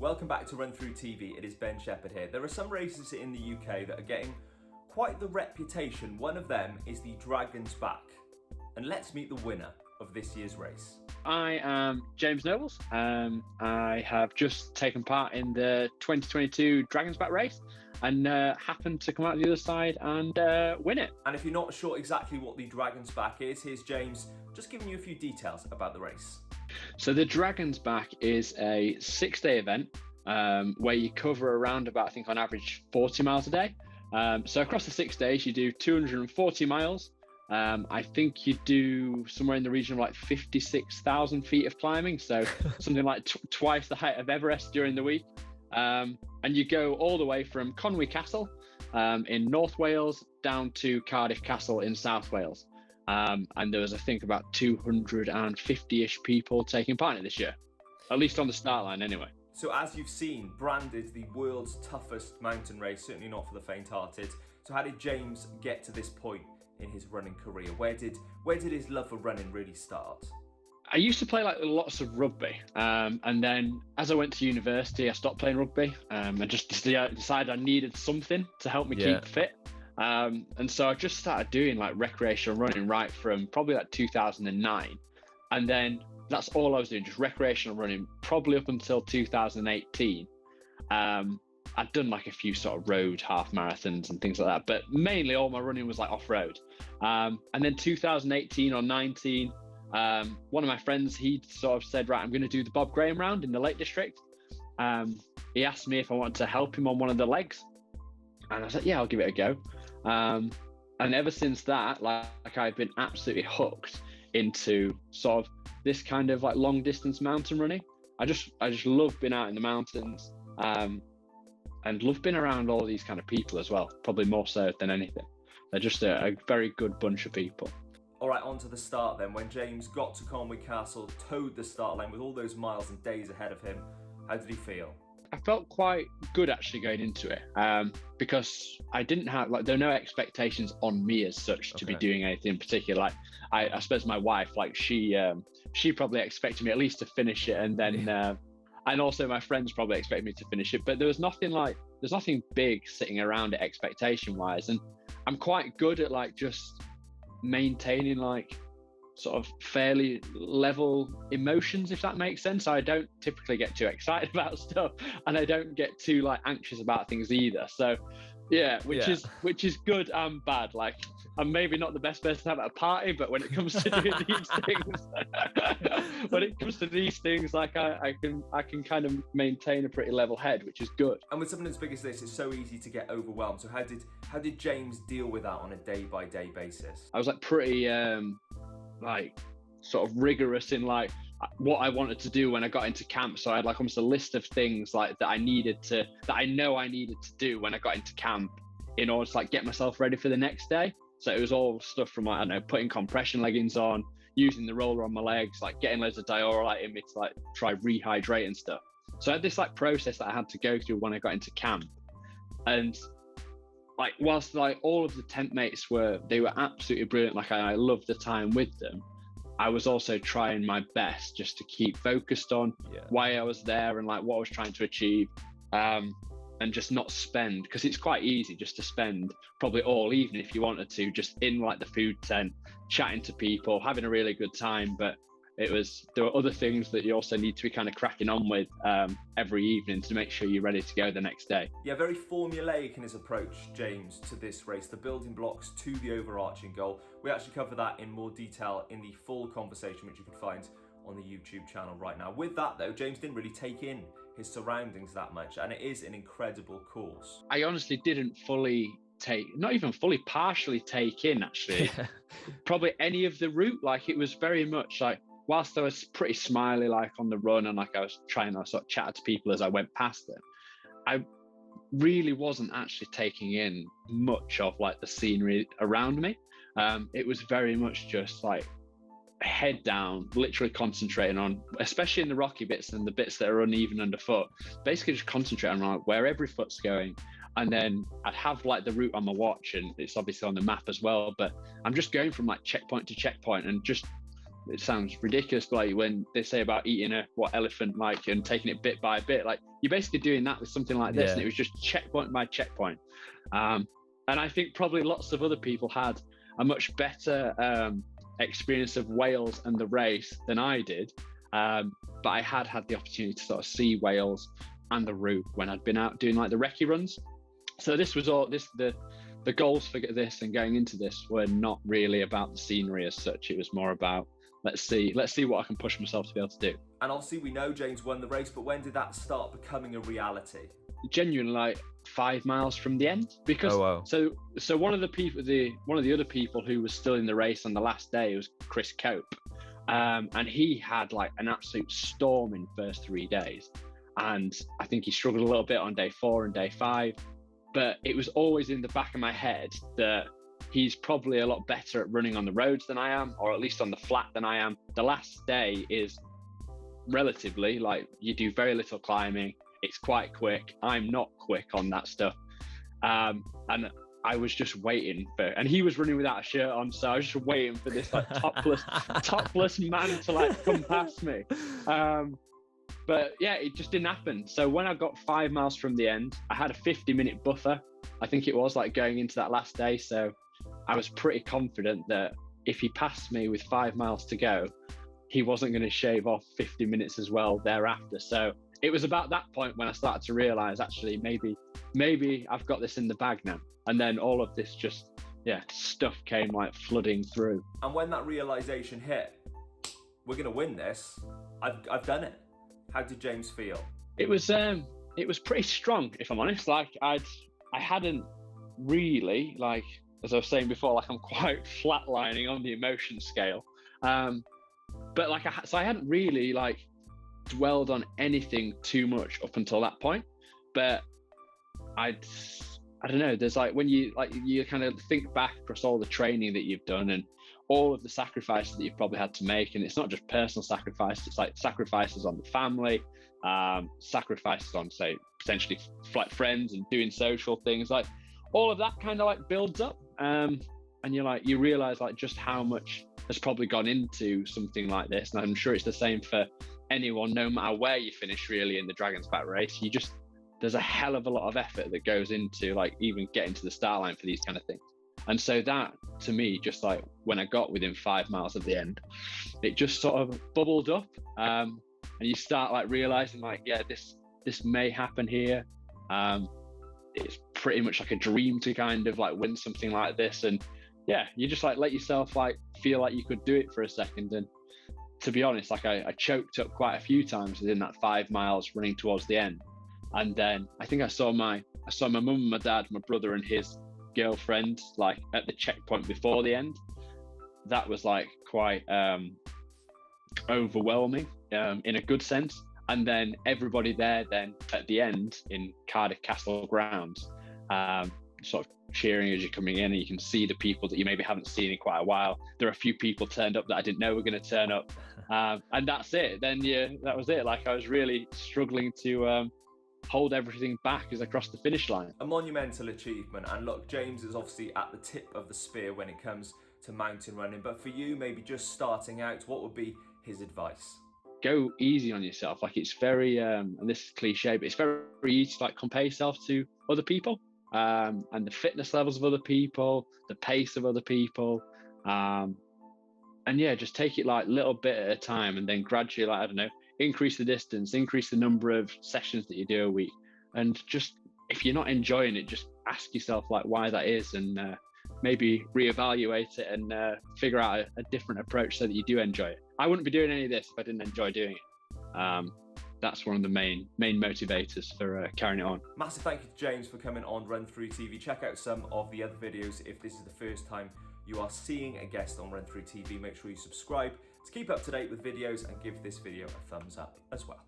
Welcome back to RunThrough TV. It is Ben Sheppard here. There are some races in the UK that are getting quite the reputation. One of them is the Dragon's Back. And let's meet the winner of this year's race. I am James Nobles. I have just taken part in the 2022 Dragon's Back race and happened to come out the other side and win it. And if you're not sure exactly what the Dragon's Back is, here's James just giving you a few details about the race. So the Dragon's Back is a 6-day event where you cover around about, I think on average, 40 miles a day. So across the 6 days, you do 240 miles. I think you do somewhere in the region of like 56,000 feet of climbing. So something like twice the height of Everest during the week. And you go all the way from Conwy Castle in North Wales down to Cardiff Castle in South Wales. And there was, I think, about 250-ish people taking part in it this year, at least on the start line anyway. So as you've seen, branded the world's toughest mountain race, certainly not for the faint-hearted. So how did James get to this point in his running career? Where did his love for running really start? I used to play like lots of rugby, and then as I went to university, I stopped playing rugby. I just decided I needed something to help me keep fit. And so I just started doing like recreational running right from probably like 2009. And then that's all I was doing, just recreational running, probably up until 2018. I'd done like a few sort of road half marathons and things like that, but mainly all my running was like off-road. And then 2018 or 19, one of my friends, he sort of said, right, I'm going to do the Bob Graham round in the Lake District. He asked me if I wanted to help him on one of the legs. And I was like, yeah, I'll give it a go. And ever since that, like I've been absolutely hooked into sort of this kind of like long distance mountain running. I just love being out in the mountains, and love being around all these kind of people as well, probably more so than anything. They're just a very good bunch of people. All right, on to the start then. When James got to Conwy Castle, towed the start line with all those miles and days ahead of him, how did he feel? I felt quite good actually going into it, because I didn't have there were no expectations on me as such to be doing anything in particular. Like I suppose my wife, like she probably expected me at least to finish it, and then and also my friends probably expected me to finish it. But there's nothing big sitting around it expectation wise, and I'm quite good at like just maintaining like sort of fairly level emotions, if that makes sense. I don't typically get too excited about stuff, and I don't get too like anxious about things either. So yeah, which is good and bad. Like I'm maybe not the best person to have at a party, but when it comes to doing these things, like I can kind of maintain a pretty level head, which is good. And with something as big as this, it's so easy to get overwhelmed. So how did James deal with that on a day-by-day basis? I was like pretty like sort of rigorous in like what I wanted to do when I got into camp. So I had like almost a list of things like that I needed to do when I got into camp in order to like get myself ready for the next day. So it was all stuff from like, I don't know, putting compression leggings on, using the roller on my legs, like getting loads of Diorite in me to like try rehydrate and stuff. So I had this like process that I had to go through when I got into camp. And like whilst like all of the tent mates they were absolutely brilliant, like I loved the time with them, I was also trying my best just to keep focused on why I was there and like what I was trying to achieve, and just not spend, because it's quite easy just to spend probably all evening if you wanted to just in like the food tent, chatting to people, having a really good time. But there were other things that you also need to be kind of cracking on with every evening to make sure you're ready to go the next day. Yeah, very formulaic in his approach, James, to this race, the building blocks to the overarching goal. We actually cover that in more detail in the full conversation, which you can find on the YouTube channel right now. With that though, James didn't really take in his surroundings that much, and it is an incredible course. I honestly didn't partially take in actually probably any of the route. Like it was very much like, whilst I was pretty smiley like on the run and like I was trying to sort of chat to people as I went past them, I really wasn't actually taking in much of like the scenery around me. It was very much just like head down, literally concentrating on, especially in the rocky bits and the bits that are uneven underfoot, basically just concentrating on like where every foot's going. And then I'd have like the route on my watch, and it's obviously on the map as well, but I'm just going from like checkpoint to checkpoint and just it sounds ridiculous, but like when they say about eating a elephant, like, and taking it bit by bit, like you're basically doing that with something like this. And it was just checkpoint by checkpoint. And I think probably lots of other people had a much better experience of Wales and the race than I did. But I had the opportunity to sort of see Wales and the route when I'd been out doing like the recce runs. So this was all the goals for this and going into this were not really about the scenery as such. It was more about let's see what I can push myself to be able to do. And obviously we know James won the race, but when did that start becoming a reality? Genuinely, like 5 miles from the end, because so one of the other people who was still in the race on the last day was Chris Cope, and he had like an absolute storming first 3 days, and I think he struggled a little bit on day 4 and day 5, but it was always in the back of my head that he's probably a lot better at running on the roads than I am, or at least on the flat than I am. The last day is relatively like you do very little climbing. It's quite quick. I'm not quick on that stuff. And I was just waiting and he was running without a shirt on. So I was just waiting for this like topless man to like come past me. But yeah, it just didn't happen. So when I got 5 miles from the end, I had a 50-minute buffer. I think it was like going into that last day. So I was pretty confident that if he passed me with 5 miles to go, he wasn't going to shave off 50 minutes as well thereafter. So it was about that point when I started to realize, actually, maybe I've got this in the bag now. And then all of this stuff came like flooding through. And when that realization hit, we're going to win this, I've done it. How did James feel? It was pretty strong, if I'm honest. Like I hadn't really, like, as I was saying before, like I'm quite flatlining on the emotion scale. But like, I hadn't really like dwelled on anything too much up until that point. But I don't know, there's like, when you kind of think back across all the training that you've done and all of the sacrifices that you've probably had to make, and it's not just personal sacrifices, it's like sacrifices on the family, sacrifices on, say, potentially like friends and doing social things, like all of that kind of like builds up, and you realize like just how much has probably gone into something like this. And I'm sure it's the same for anyone, no matter where you finish really in the Dragon's Back race. There's a hell of a lot of effort that goes into like even getting to the start line for these kind of things. And so that, to me, just like when I got within 5 miles of the end, it just sort of bubbled up, and you start like realizing like, yeah, this may happen here. It's pretty much like a dream to kind of like win something like this. And yeah, you just like let yourself like feel like you could do it for a second. And to be honest, like I choked up quite a few times within that 5 miles running towards the end. And then I think I saw my mum and my dad, my brother and his girlfriend like at the checkpoint before the end. That was like quite overwhelming in a good sense. And then everybody there then at the end in Cardiff Castle grounds, sort of cheering as you're coming in, and you can see the people that you maybe haven't seen in quite a while. There are a few people turned up that I didn't know were going to turn up, and that's it. Then that was it. Like I was really struggling to hold everything back as I crossed the finish line. A monumental achievement. And look, James is obviously at the tip of the spear when it comes to mountain running, but for you, maybe just starting out, what would be his advice? Go easy on yourself. Like it's very and this is cliche, but it's very easy to like compare yourself to other people, and the fitness levels of other people, the pace of other people, and yeah, just take it like little bit at a time, and then gradually, like, I don't know, increase the distance, increase the number of sessions that you do a week. And just, if you're not enjoying it, just ask yourself like why that is, and maybe reevaluate it and figure out a different approach so that you do enjoy it. I wouldn't be doing any of this if I didn't enjoy doing it. That's one of the main motivators for carrying it on. Massive thank you to James for coming on RunThrough TV. Check out some of the other videos if this is the first time you are seeing a guest on RunThrough TV. Make sure you subscribe to keep up to date with videos and give this video a thumbs up as well.